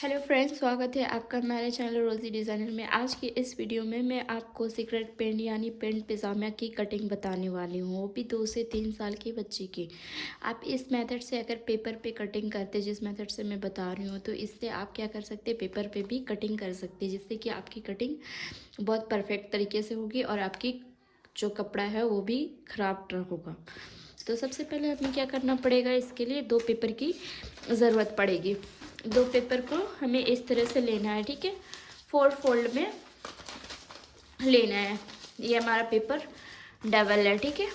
Hello friends, स्वागत है आपका हमारे चैनल रोज़ी डिज़ाइनर में। आज की इस वीडियो में मैं आपको सीक्रेट पेंट यानी पेंट पिजामा की कटिंग बताने वाली हूँ, वो भी 2 से 3 साल की बच्ची की। आप इस मेथड से अगर पेपर पे कटिंग करते, जिस मेथड से मैं बता रही हूँ, तो इससे आप क्या कर सकते हैं, पेपर पे भी कटिंग कर सकते हैं, जिससे कि आपकी कटिंग बहुत परफेक्ट तरीके से होगी और आपकी जो कपड़ा है वो भी ख़राब ना होगा। तो सबसे पहले हमें क्या करना पड़ेगा, इसके लिए 2 पेपर की ज़रूरत पड़ेगी। 2 पेपर को हमें इस तरह से लेना है, ठीक है, 4 फोल्ड में लेना है। ये हमारा पेपर डबल है, ठीक है।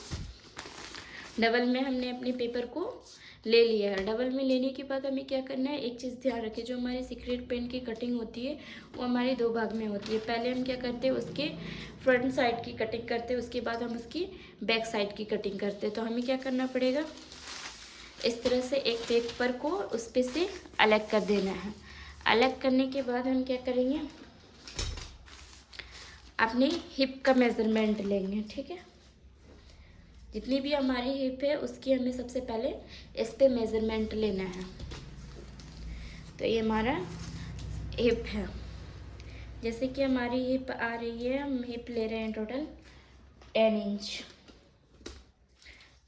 डबल में हमने अपने पेपर को ले लिया है। डबल में लेने के बाद हमें क्या करना है, एक चीज़ ध्यान रखें, जो हमारी सीक्रेट पेंट की कटिंग होती है वो हमारी 2 भाग में होती है। पहले हम क्या करते हैं, उसके फ्रंट साइड की कटिंग करते हैं, उसके बाद हम उसकी बैक साइड की कटिंग करते हैं। तो हमें क्या करना पड़ेगा, इस तरह से एक पेपर को उस पे से अलग कर देना है। अलग करने के बाद हम क्या करेंगे, अपनी हिप का मेज़रमेंट लेंगे, ठीक है। जितनी भी हमारी हिप है उसकी हमें सबसे पहले इस पे मेज़रमेंट लेना है। तो ये हमारा हिप है। जैसे कि हमारी हिप आ रही है, हम हिप ले रहे हैं टोटल 10 इंच।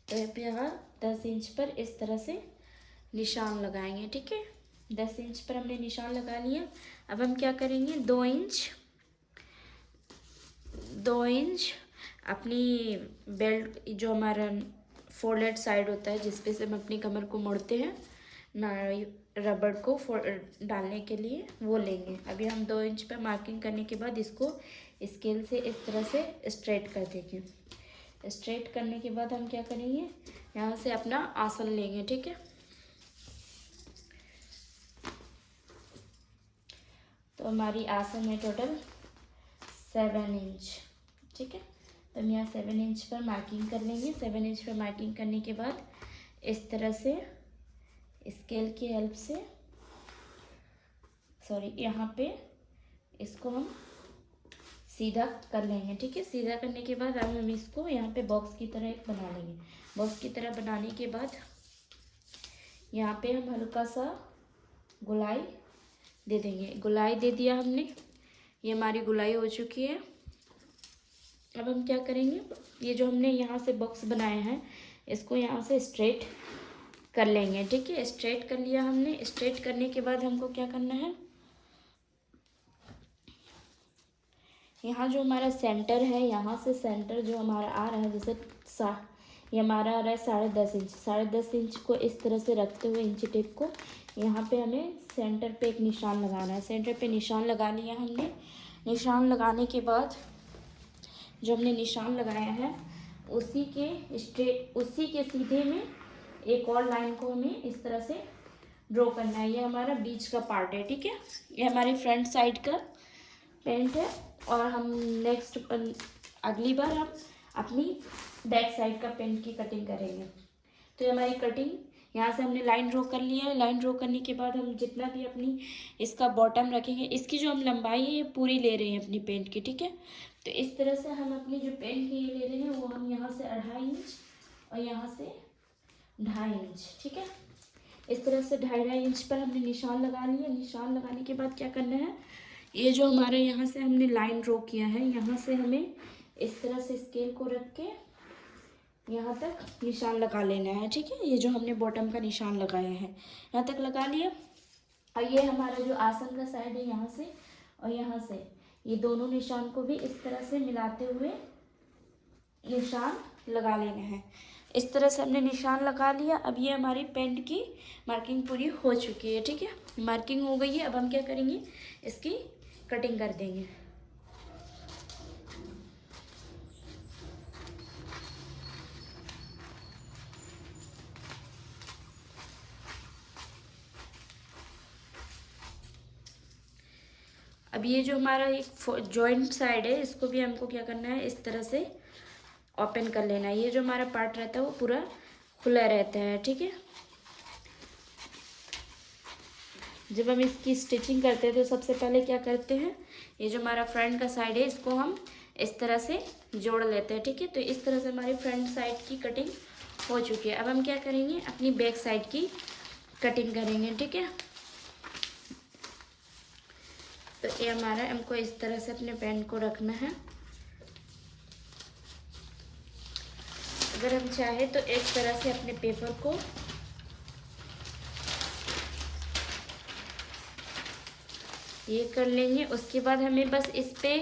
तो हिप यहाँ 10 इंच पर इस तरह से निशान लगाएंगे, ठीक है। 10 इंच पर हमने निशान लगा लिया। अब हम क्या करेंगे, 2 इंच अपनी बेल्ट, जो हमारा फोल्डेड साइड होता है जिस पे से हम अपनी कमर को मोड़ते हैं ना, रबड़ को डालने के लिए, वो लेंगे। अभी हम 2 इंच पर मार्किंग करने के बाद इसको स्केल से इस तरह से स्ट्रेट कर देंगे। स्ट्रेट करने के बाद हम क्या करेंगे, यहाँ से अपना आसन लेंगे, ठीक है। तो हमारी आसन है टोटल 7 इंच, ठीक है। तो हम यहाँ 7 इंच पर मार्किंग कर लेंगे। 7 इंच पर मार्किंग करने के बाद इस तरह से स्केल की हेल्प से, यहाँ पे इसको हम सीधा कर लेंगे, ठीक है। सीधा करने के बाद अब हम इसको यहाँ पे बॉक्स की तरह एक बना लेंगे। बॉक्स की तरह बनाने के बाद यहाँ पे हम हल्का सा गुलाई दे देंगे। गुलाई दे दिया हमने, ये हमारी गुलाई हो चुकी है। अब हम क्या करेंगे, ये जो हमने यहाँ से बॉक्स बनाया है इसको यहाँ से स्ट्रेट कर लेंगे, ठीक है। स्ट्रेट कर लिया हमने। स्ट्रेट करने के बाद हमको क्या करना है, यहाँ जो हमारा सेंटर है, यहाँ से सेंटर जो हमारा आ रहा है, जैसे ये हमारा आ रहा है 10.5 इंच। 10.5 इंच को इस तरह से रखते हुए इंची टेप को यहाँ पे हमें सेंटर पे एक निशान लगाना है। सेंटर पे निशान लगा लिया हमने। निशान लगाने के बाद जो हमने निशान लगाया है उसी के सीधे में एक और लाइन को हमें इस तरह से ड्रॉ करना है। ये हमारा बीच का पार्ट है, ठीक है। ये हमारी फ्रंट साइड का पेंट है और हम नेक्स्ट अगली बार हम अपनी बैक साइड का पेंट की कटिंग करेंगे। तो ये हमारी कटिंग, यहाँ से हमने लाइन ड्रॉ कर लिया है। लाइन ड्रॉ करने के बाद हम जितना भी अपनी इसका बॉटम रखेंगे, इसकी जो हम लंबाई है ये पूरी ले रहे हैं अपनी पेंट की, ठीक है। तो इस तरह से हम अपनी जो पेंट की ये ले रहे हैं वो हम यहाँ से 2.5 इंच और यहाँ से 2.5 इंच, ठीक है। इस तरह से 2.5 इंच पर हमने निशान लगा लिया। निशान लगाने के बाद क्या करना है, ये जो हमारे यहाँ से हमने लाइन ड्रॉ किया है, यहाँ से हमें इस तरह से स्केल को रख के यहाँ तक निशान लगा लेना है, ठीक है। ये जो हमने बॉटम का निशान लगाया है यहाँ तक लगा लिया। और ये हमारा जो आसन का साइड है, यहाँ से और यहाँ से ये दोनों निशान को भी इस तरह से मिलाते हुए निशान लगा लेना है। इस तरह से हमने निशान लगा लिया। अब ये हमारी पेंट की मार्किंग पूरी हो चुकी है, ठीक है। मार्किंग हो गई है। अब हम क्या करेंगे, इसकी कटिंग कर देंगे। अब ये जो हमारा एक जॉइंट साइड है इसको भी हमको क्या करना है, इस तरह से ओपन कर लेना है। ये जो हमारा पार्ट रहता है वो पूरा खुला रहता है, ठीक है। जब हम इसकी स्टिचिंग करते हैं तो सबसे पहले क्या करते हैं, ये जो हमारा फ्रंट का साइड है इसको हम इस तरह से जोड़ लेते हैं, ठीक है। तो इस तरह से हमारी फ्रंट साइड की कटिंग हो चुकी है। अब हम क्या करेंगे, अपनी बैक साइड की कटिंग करेंगे, ठीक है। तो ये हमारा, हमको इस तरह से अपने पेन को रखना है। अगर हम चाहे तो एक तरह से अपने पेपर को ये कर लेंगे। उसके बाद हमें बस इस पे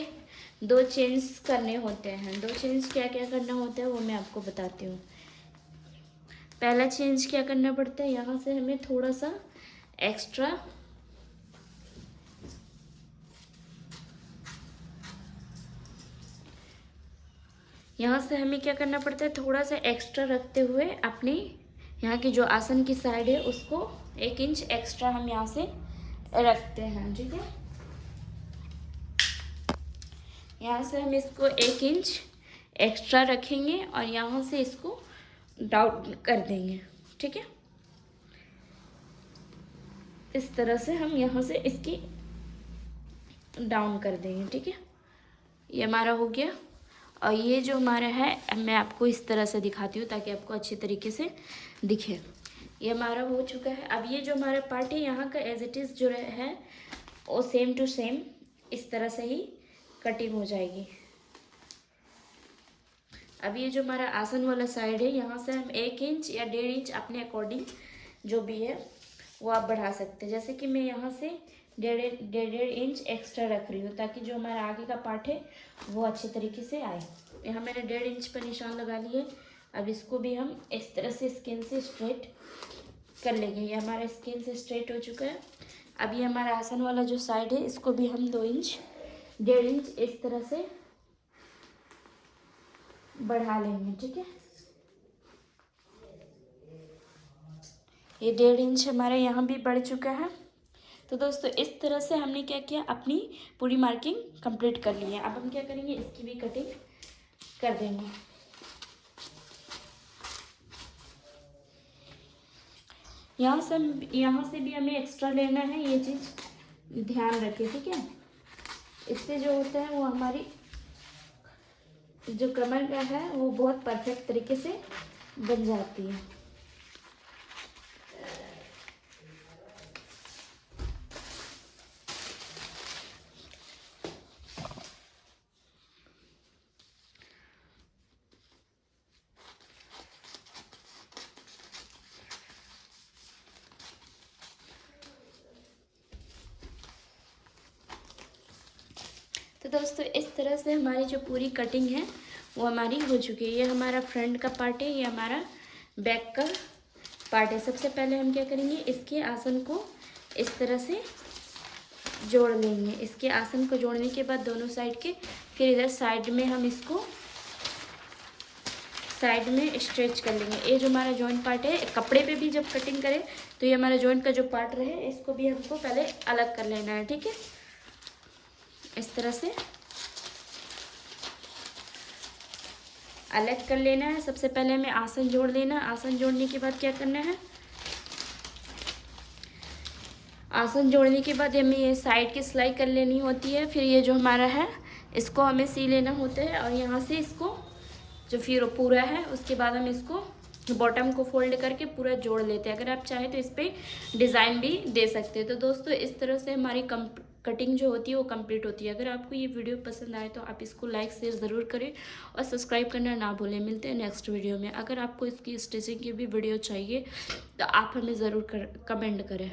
2 चेंज करने होते हैं। 2 चेंज क्या क्या करना होता है वो मैं आपको बताती हूँ। पहला चेंज क्या करना पड़ता है, यहाँ से हमें थोड़ा सा एक्स्ट्रा क्या करना पड़ता है, थोड़ा सा एक्स्ट्रा रखते हुए अपनी यहाँ की जो आसन की साइड है उसको 1 इंच एक्स्ट्रा हम यहाँ से रखते हैं। ठीक है, यहाँ से हम इसको 1 इंच एक्स्ट्रा रखेंगे और यहाँ से इसको डाउन कर देंगे। ठीक है, इस तरह से हम यहाँ से इसकी डाउन कर देंगे। ठीक है, ये हमारा हो गया। और ये जो हमारा है मैं आपको इस तरह से दिखाती हूँ ताकि आपको अच्छे तरीके से दिखे। ये हमारा हो चुका है। अब ये जो हमारा पार्ट है यहाँ का एज इट इज़ जो है वो सेम टू सेम इस तरह से ही कटिंग हो जाएगी। अब ये जो हमारा आसन वाला साइड है यहाँ से हम 1 इंच या 1.5 इंच अपने अकॉर्डिंग जो भी है वो आप बढ़ा सकते हैं। जैसे कि मैं यहाँ से 1.5 इंच एक्स्ट्रा रख रही हूँ ताकि जो हमारा आगे का पार्ट है वो अच्छे तरीके से आए। यहाँ मैंने 1.5 इंच पर निशान लगा लिए। अब इसको भी हम इस तरह से स्किन से स्ट्रेट कर लेंगे। ये हमारा स्किन से स्ट्रेट हो चुका है। अब ये हमारा आसन वाला जो साइड है इसको भी हम 2 इंच 1.5 इंच इस तरह से बढ़ा लेंगे। ठीक है, ये 1.5 इंच हमारे यहाँ भी बढ़ चुका है। तो दोस्तों इस तरह से हमने क्या किया, अपनी पूरी मार्किंग कंप्लीट कर ली है। अब हम क्या करेंगे, इसकी भी कटिंग कर देंगे। यहाँ से भी हमें एक्स्ट्रा लेना है, ये चीज़ ध्यान रखें। ठीक है, इससे जो होता है वो हमारी जो कमर का है वो बहुत परफेक्ट तरीके से बन जाती है। तो दोस्तों इस तरह से हमारी जो पूरी कटिंग है वो हमारी हो चुकी है। ये हमारा फ्रंट का पार्ट है, ये हमारा बैक का पार्ट है। सबसे पहले हम क्या करेंगे, इसके आसन को इस तरह से जोड़ लेंगे। इसके आसन को जोड़ने के बाद दोनों साइड के फिर इधर साइड में हम इसको साइड में स्ट्रेच कर लेंगे। ये जो हमारा जॉइंट पार्ट है, कपड़े पे भी जब कटिंग करें तो ये हमारा जॉइंट का जो पार्ट रहे इसको भी हमको पहले अलग कर लेना है। ठीक है, इस तरह से अलग कर लेना है। सबसे पहले हमें आसन जोड़ लेना। आसन जोड़ने के बाद क्या करना है, आसन जोड़ने के बाद हमें ये साइड की सिलाई कर लेनी होती है। फिर ये जो हमारा है इसको हमें सी लेना होता है और यहाँ से इसको जो फिर पूरा है उसके बाद हम इसको बॉटम को फोल्ड करके पूरा जोड़ लेते हैं। अगर आप चाहें तो इस पर डिज़ाइन भी दे सकते हैं। तो दोस्तों इस तरह से हमारी कटिंग जो होती है वो कंप्लीट होती है। अगर आपको ये वीडियो पसंद आए तो आप इसको लाइक शेयर ज़रूर करें और सब्सक्राइब करना ना भूलें। मिलते हैं नेक्स्ट वीडियो में। अगर आपको इसकी स्टिचिंग की भी वीडियो चाहिए तो आप हमें ज़रूर कमेंट करें।